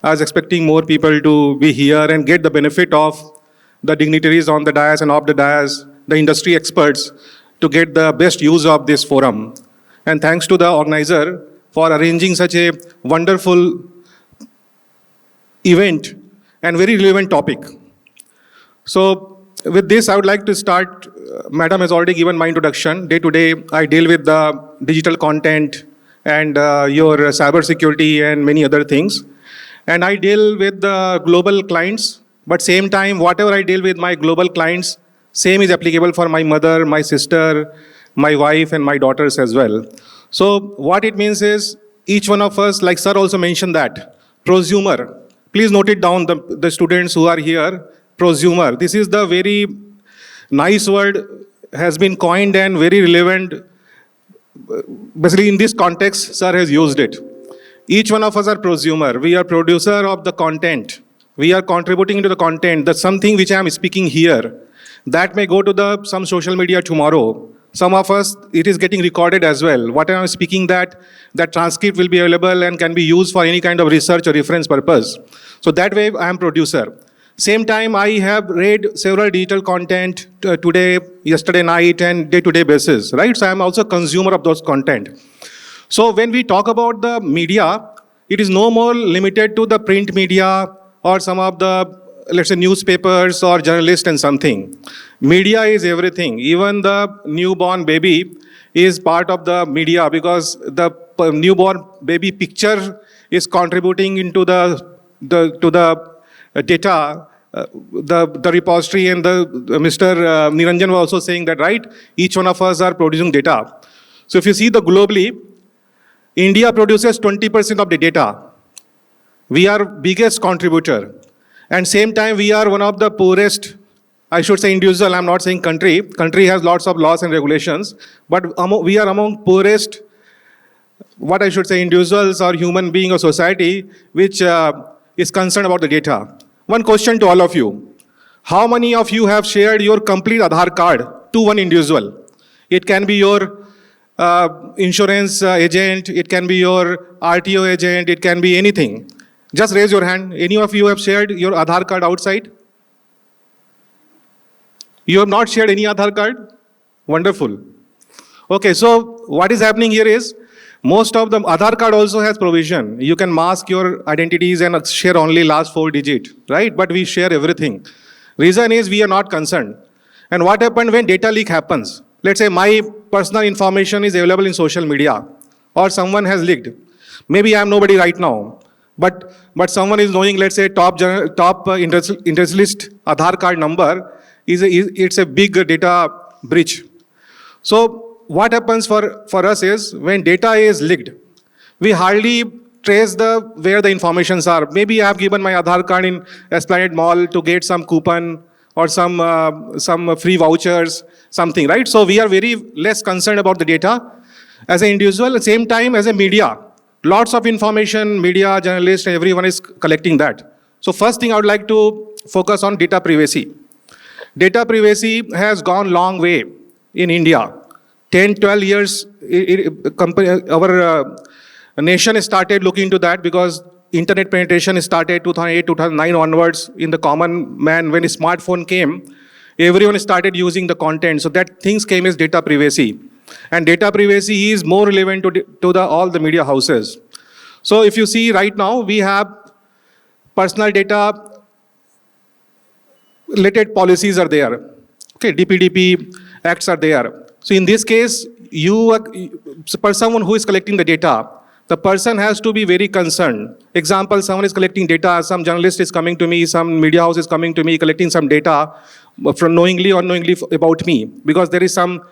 I was expecting more people to be here and get the benefit of the dignitaries on the dais and off the dais, the industry experts, to get the best use of this forum. And thanks to the organizer for arranging such a wonderful event and very relevant topic. So with this, I would like to start. Madam has already given my introduction. Day to day, I deal with the digital content and your cyber security and many other things. And I deal with the global clients, but same time, whatever I deal with my global clients, same is applicable for my mother, my sister, my wife, and my daughters as well. So what it means is, each one of us, like sir also mentioned that, prosumer. Please note it down, the students who are here, prosumer. This is the very nice word, has been coined and very relevant. Basically in this context, sir has used it. Each one of us are prosumer. We are producer of the content. We are contributing to the content. That's something which I am speaking here. That may go to some social media tomorrow. Some of us, it is getting recorded as well. What I am speaking, that transcript will be available and can be used for any kind of research or reference purpose. So that way I am producer. Same time, I have read several digital content today, yesterday night, and day-to-day basis, right? So I am also consumer of those content. So when we talk about the media, it is no more limited to the print media or some of the, let's say, newspapers or journalists and something. Media is everything. Even the newborn baby is part of the media, because the newborn baby picture is contributing into the data, the repository, and Mr. Niranjan was also saying that, right? Each one of us are producing data. So if you see the globally, India produces 20% of the data. We are biggest contributor. And same time, we are one of the poorest, I should say individual, I'm not saying country. Country has lots of laws and regulations, but we are among poorest, what I should say, individuals or human being or society, which is concerned about the data. One question to all of you. How many of you have shared your complete Aadhaar card to one individual? It can be your insurance agent, it can be your RTO agent, it can be anything. Just raise your hand. Any of you have shared your Aadhaar card outside? You have not shared any Aadhaar card? Wonderful. Okay, so what is happening here is, most of the Aadhaar card also has provision. You can mask your identities and share only last 4 digits, right? But we share everything. Reason is we are not concerned. And what happened when data leak happens? Let's say my personal information is available in social media, or someone has leaked. Maybe I am nobody right now, but someone is knowing, let's say, top interest list Aadhaar card number, it's a big data breach. So what happens for us is, when data is leaked, we hardly trace where the informations are. Maybe I have given my Aadhaar card in Esplanade Mall to get some coupon or some free vouchers, something, right? So we are very less concerned about the data as an individual. At the same time, as a media, lots of information, media, journalists, everyone is collecting that. So first thing I would like to focus on data privacy. Data privacy has gone long way in India. 10, 12 years, our nation started looking into that, because internet penetration started 2008, 2009 onwards. In the common man, when a smartphone came, everyone started using the content. So that things came as data privacy. And data privacy is more relevant to all the media houses. So if you see right now, we have personal data related policies are there. Okay, DPDP acts are there. So in this case, for someone who is collecting the data, the person has to be very concerned. Example, someone is collecting data, some journalist is coming to me, some media house is coming to me, collecting some data from knowingly or unknowingly about me. Because there is some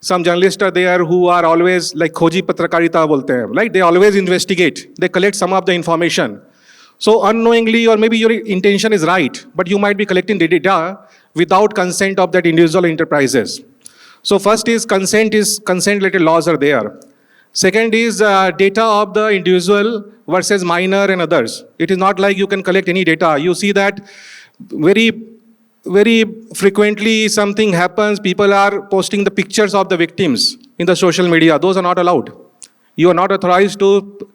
journalists are there who are always like khoji patrakarita bolte hain, like they always investigate, they collect some of the information. So unknowingly, or maybe your intention is right, but you might be collecting the data without consent of that individual enterprises. So first is consent related laws are there. Second is data of the individual versus minor and others. It is not like you can collect any data. You see that very frequently something happens, people are posting the pictures of the victims in the social media. Those are not allowed. You are not authorized to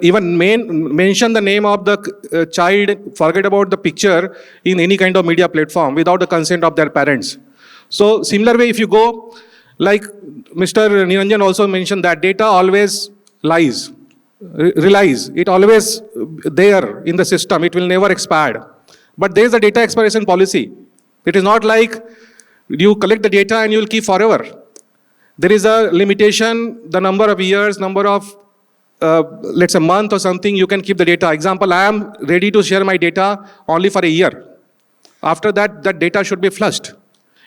even mention the name of the child, forget about the picture in any kind of media platform without the consent of their parents. So similar way, if you go, like Mr. Niranjan also mentioned that data always lies, relies. It always there in the system. It will never expire. But there is a data expiration policy. It is not like you collect the data and you will keep forever. There is a limitation, the number of years, number of, let's say, month or something, you can keep the data. Example, I am ready to share my data only for a year. After that, that data should be flushed.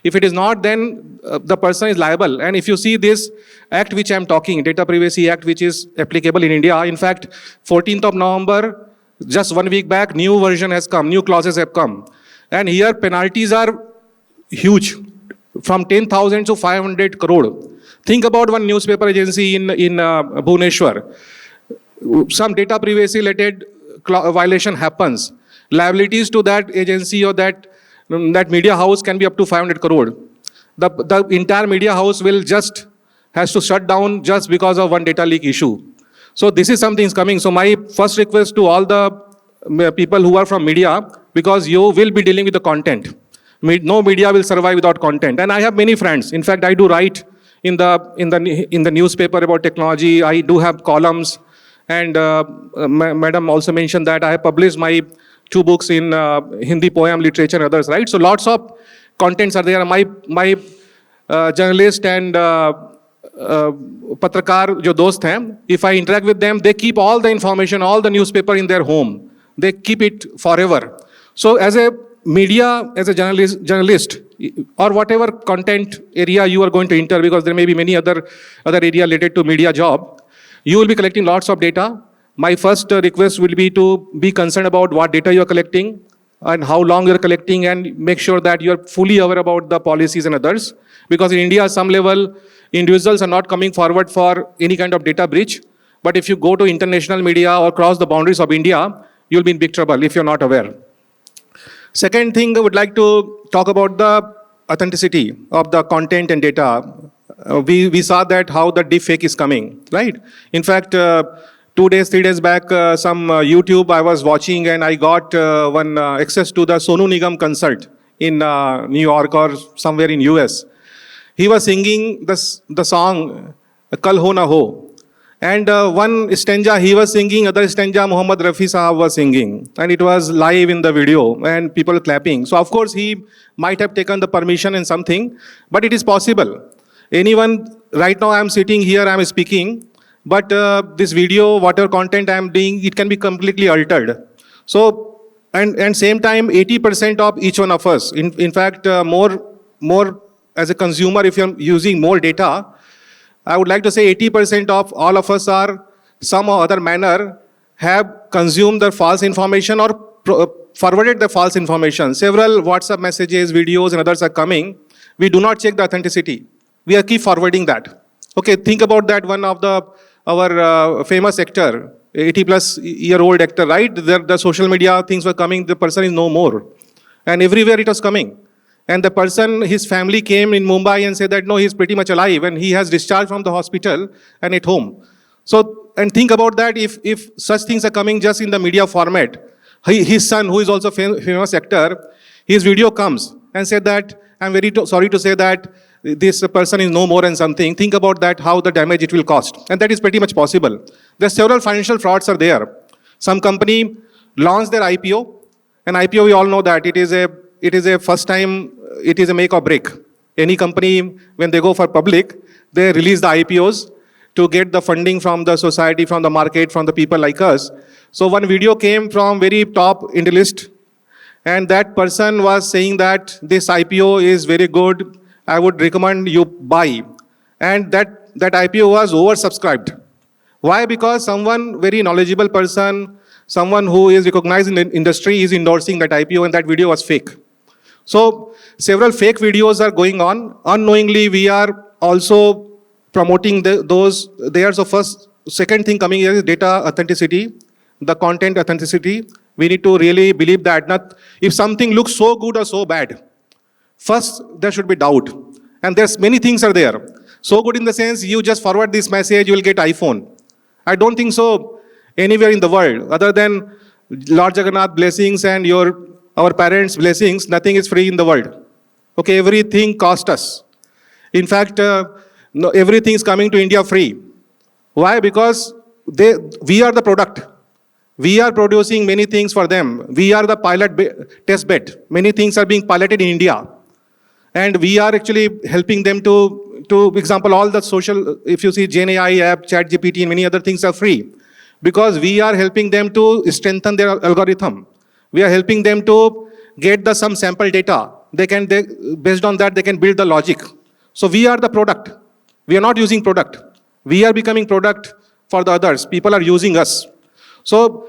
If it is not, then the person is liable. And if you see this act which I am talking, Data Privacy Act, which is applicable in India, in fact, 14th of November, just 1 week back, new version has come, new clauses have come. And here penalties are huge, from 10,000 to 500 crore. Think about one newspaper agency in Bhubaneswar. Some data privacy related violation happens. Liabilities to that agency or that media house can be up to 500 crore. The entire media house will has to shut down just because of one data leak issue. So this is something coming. So my first request to all the people who are from media, because you will be dealing with the content. No media will survive without content. And I have many friends. In fact, I do write in the newspaper about technology. I do have columns. And Madam also mentioned that I have published my 2 books in Hindi poem, literature and others, right? So lots of contents are there. My journalist and patrakar jo dost hain, if I interact with them, they keep all the information, all the newspaper in their home. They keep it forever. So as a media, as a journalist, or whatever content area you are going to enter, because there may be many other area related to media job, you will be collecting lots of data. My first request will be to be concerned about what data you are collecting and how long you are collecting, and make sure that you are fully aware about the policies and others. Because in India, some level, individuals are not coming forward for any kind of data breach. But if you go to international media or cross the boundaries of India, you'll be in big trouble if you're not aware. Second thing, I would like to talk about the authenticity of the content and data. We saw that how the deepfake is coming, right? In fact, 2 days, 3 days back, some YouTube I was watching, and I got one access to the Sonu Nigam concert in New York or somewhere in US. He was singing the song Kal Ho Na Ho. And one stanza he was singing, other stanza Muhammad Rafi Sahab was singing. And it was live in the video and people clapping. So of course he might have taken the permission and something, but it is possible. Anyone, right now I am sitting here, I am speaking, but this video, whatever content I am doing, it can be completely altered. So, and same time, 80% of each one of us, in fact, more as a consumer, if you are using more data, I would like to say 80% of all of us are some or other manner have consumed the false information or forwarded the false information. Several WhatsApp messages, videos and others are coming. We do not check the authenticity. We are keep forwarding that. Okay, think about that one of our famous actor, 80-plus-year-old actor, right? The social media things were coming, the person is no more. And everywhere it was coming. And the person, his family came in Mumbai and said that, no, he's pretty much alive and he has discharged from the hospital and at home. So, and think about that, if such things are coming just in the media format, his son, who is also famous actor, his video comes and said that, I'm very sorry to say that this person is no more and something. Think about that, how the damage it will cost. And that is pretty much possible. There are several financial frauds are there. Some company launched their IPO, and IPO, we all know that it is a first time, it is a make or break. Any company, when they go for public, they release the IPOs to get the funding from the society, from the market, from the people like us. So one video came from very top Indolist, and that person was saying that this IPO is very good, I would recommend you buy. And that IPO was oversubscribed. Why? Because someone very knowledgeable person, someone who is recognized in the industry is endorsing that IPO, and that video was fake. So several fake videos are going on. Unknowingly, we are also promoting those there. So second thing coming here is data authenticity, the content authenticity. We need to really believe that not if something looks so good or so bad, first there should be doubt. And there's many things are there. So good in the sense you just forward this message, you will get iPhone. I don't think so. anywhere in the world, other than Lord Jagannath blessings and our parents' blessings, nothing is free in the world. Okay, everything cost us. In fact, no, everything is coming to India free. Why? Because we are the product. We are producing many things for them. We are the test bed. Many things are being piloted in India. And we are actually helping them to example, all the social, if you see GenAI app, ChatGPT, and many other things are free. Because we are helping them to strengthen their algorithm. We are helping them to get some sample data. Based on that, they can build the logic. So we are the product. We are not using product. We are becoming product for the others. People are using us. So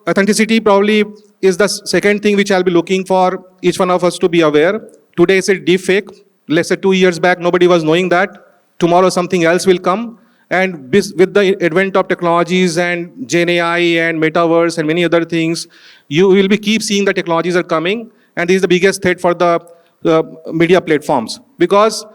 authenticity probably is the second thing which I'll be looking for each one of us to be aware. Today is a deep fake. Let's say 2 years back, nobody was knowing that. Tomorrow something else will come. And with the advent of technologies and GenAI and metaverse and many other things, you will keep seeing the technologies are coming. And this is the biggest threat for the media platforms. Because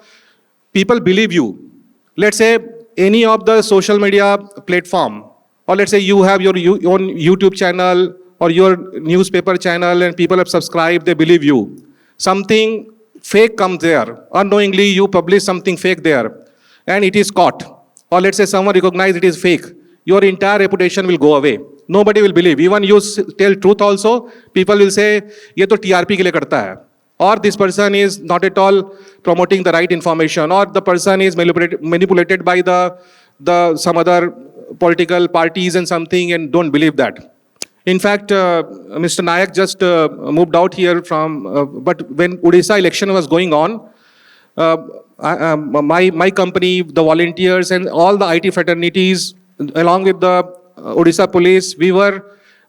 people believe you. Let's say any of the social media platform, or let's say you have your own YouTube channel or your newspaper channel and people have subscribed, they believe you. Something fake comes there. Unknowingly, you publish something fake there and it is caught. Or let's say someone recognizes it is fake. Your entire reputation will go away. Nobody will believe. Even you tell truth also, people will say, ये तो TRP के लिए करता है. Or this person is not at all promoting the right information, or the person is manipulated by some other political parties and something, and don't believe that. In fact, Mr. Nayak just moved out here but when Odisha election was going on, my company, the volunteers and all the IT fraternities, along with the Odisha police, we were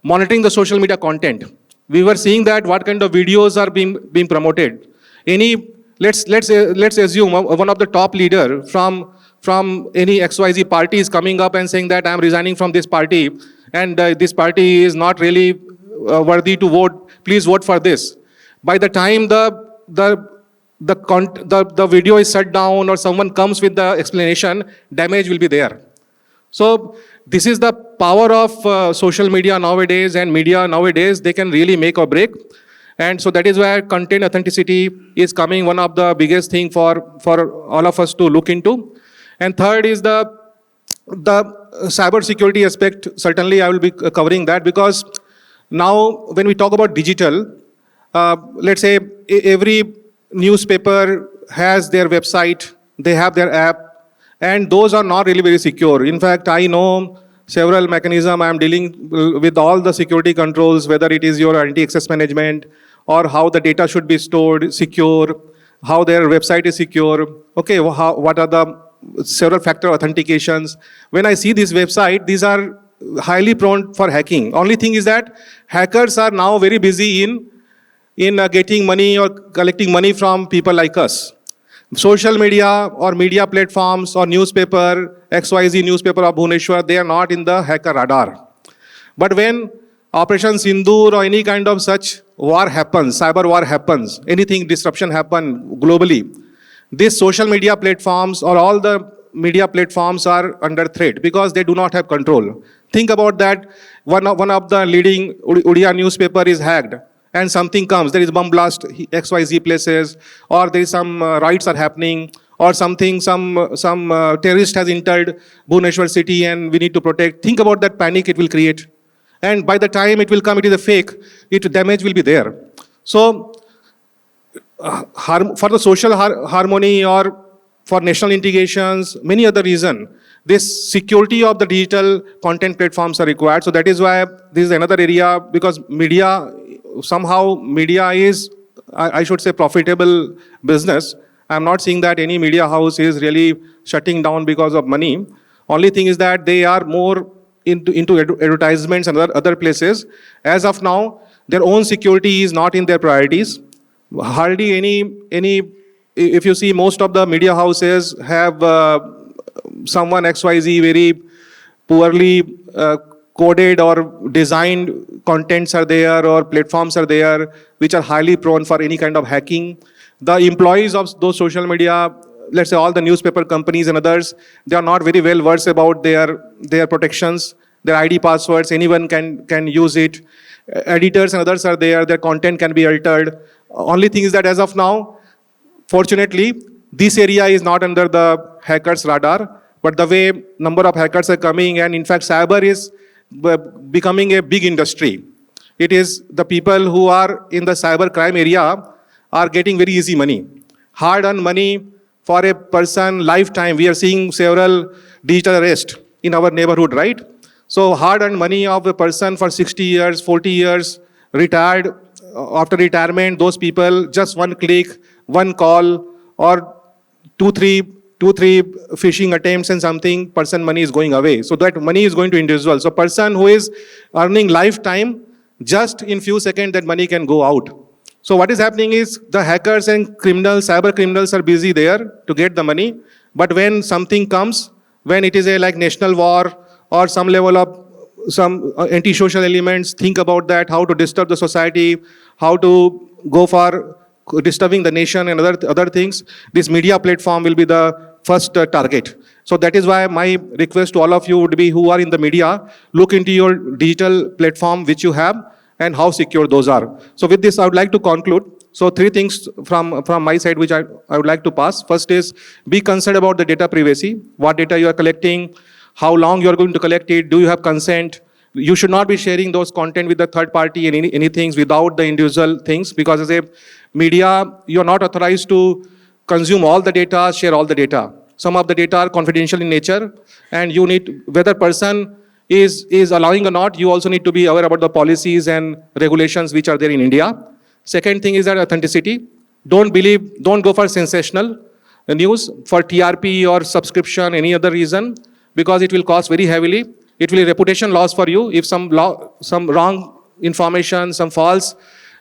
monitoring the social media content. We were seeing that what kind of videos are being promoted. Let's assume one of the top leader from any XYZ party is coming up and saying that I am resigning from this party and this party is not really worthy to vote. Please vote for this. By the time the video is shut down or someone comes with the explanation, damage will be there. So this is the power of social media nowadays and media nowadays. They can really make or break. And so that is why content authenticity is coming one of the biggest thing for all of us to look into. And third is the cyber security aspect. Certainly I will be covering that, because now when we talk about digital, let's say every newspaper has their website, they have their app, and those are not really very secure. In fact, I know several mechanisms. I am dealing with all the security controls, whether it is your anti-access management or how the data should be stored secure, how their website is secure. Okay, what are the several factor authentications? When I see this website, these are highly prone for hacking. Only thing is that hackers are now very busy in getting money or collecting money from people like us. Social media or media platforms or newspaper, XYZ newspaper of Bhubaneswar, they are not in the hacker radar. But when Operation Sindoor or any kind of such war happens, cyber war happens, anything disruption happen globally, these social media platforms or all the media platforms are under threat because they do not have control. Think about that. One of the leading Odia newspaper is hacked, and something comes, there is bomb blast XYZ places, or there is some riots are happening, or some terrorist has entered Bhubaneswar city and we need to protect. Think about that panic it will create. And by the time it will come, it is a fake, damage will be there. So for the social harmony or for national integrations, many other reasons, this security of the digital content platforms are required. So that is why this is another area, because media is, I should say, profitable business. I'm not saying that any media house is really shutting down because of money. Only thing is that they are more into advertisements and other places. As of now, their own security is not in their priorities. Hardly any. If you see, most of the media houses have someone XYZ very poorly coded or designed contents are there, or platforms are there which are highly prone for any kind of hacking. The employees of those social media, let's say all the newspaper companies and others, they are not very well versed about their protections. their ID passwords, anyone can use it. Editors and others are there, their content can be altered. Only thing is that as of now, fortunately, this area is not under the hackers' radar, but the way number of hackers are coming, and in fact, cyber is becoming a big industry. It is the people who are in the cyber crime area are getting very easy money. Hard-earned money for a person lifetime. We are seeing several digital arrests in our neighborhood, right? So hard-earned money of a person for 60 years, 40 years, retired, after retirement, those people, just one click, one call, or two, three phishing attempts and something, person money is going away. So that money is going to individual. So person who is earning lifetime, just in few seconds that money can go out. So what is happening is the hackers and criminals, cyber criminals are busy there to get the money. But when something comes, when it is a like national war or some level of some anti-social elements, think about that, how to disturb the society, how to go for disturbing the nation and other things, this media platform will be the first target. So that is why my request to all of you would be who are in the media, look into your digital platform which you have and how secure those are. So with this, I would like to conclude. So three things from my side which I would like to pass. First is be concerned about the data privacy, what data you are collecting, how long you are going to collect it, do you have consent? You should not be sharing those content with the third party and any things without the individual things, because as a media, you are not authorized to consume all the data, share all the data. Some of the data are confidential in nature, and you need, whether person is allowing or not, you also need to be aware about the policies and regulations which are there in India. Second thing is that authenticity. Don't go for sensational news for TRP or subscription, any other reason, because it will cost very heavily. It will be reputation loss for you if some wrong information, some false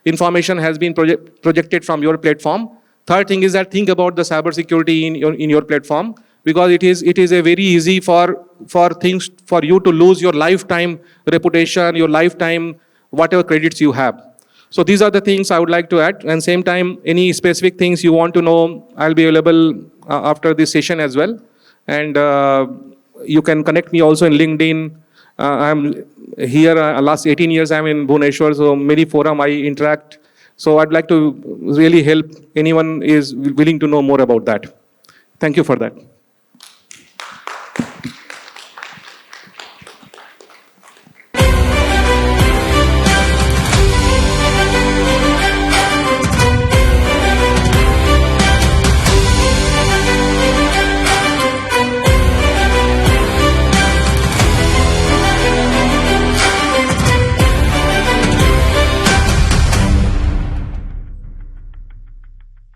information has been projected from your platform. Third thing is that think about the cyber security in your platform, because it is a very easy for things for you to lose your lifetime reputation, your lifetime whatever credits you have. So these are the things I would like to add. And same time, any specific things you want to know, I'll be available after this session as well. And you can connect me also in LinkedIn. I'm here last 18 years. I'm in Bhubaneswar, so many forum I interact. So I'd like to really help anyone is willing to know more about that. Thank you for that.